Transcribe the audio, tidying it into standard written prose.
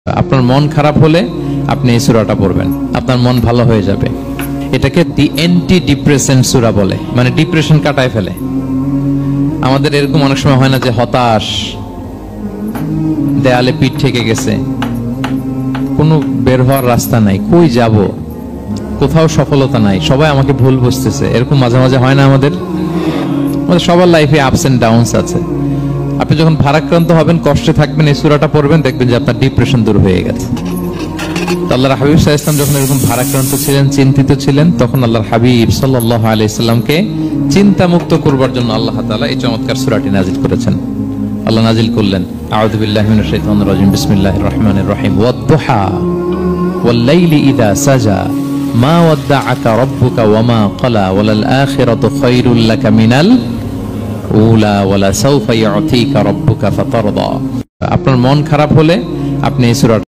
আপনার মন খারাপ হলে আপনি এই সূরাটা পড়বেন, আপনার মন ভালো হয়ে যাবে। এটাকে দি অ্যান্টি ডিপ্রেসেন্ট সূরা বলে, মানে ডিপ্রেশন কাটায় ফেলে। আমাদের এরকম অনেক সময় হয় না যে হতাশ, দেয়ালে পিঠ ঠেকে গেছে, কোনো বের হওয়ার রাস্তা নাই, কই যাব, কোথাও সফলতা নাই, সবাই আমাকে ভুল বুঝতেছে, এরকম মাঝে মাঝে হয় না? আমাদের সবার লাইফে আপস এন্ড ডাউনস আছে। আপনি যখন ভারাক্রান্ত হবেন, কষ্টে থাকবেন, এই সূরাটা পড়বেন, দেখবেন যে আপনার ডিপ্রেশন দূর হয়ে গেছে। আল্লাহর হাবিব সাল্লাল্লাহু আলাইহি ওয়াসাল্লাম যখন এরকম ভারাক্রান্ত ছিলেন, চিন্তিত ছিলেন, তখন আল্লাহর হাবিব সাল্লাল্লাহু আলাইহি ওয়াসাল্লামকে চিন্তা মুক্ত করবার জন্য আল্লাহ তাআলা এই চমৎকার সূরাটি নাজিল করেছেন। আল্লাহ নাজিল করলেন, আউযু বিল্লাহি মিনাশ শাইতানির রাজিম, বিসমিল্লাহির রহমানির রহিম, ওয়াদ-দুহা ওয়াল-লাইলি ইযা সাজা মা ওয়াদ্দাআকা রাব্বুকা ওয়া মা ক্বালা ওয়ালাল আখিরাতু খায়রুল লাকা মিনাল উলা ওয়ালা সাওফা ইউতিকা রাব্বুকা ফাতারদা। আপনার মন খারাপ হলে আপনি এই সূরা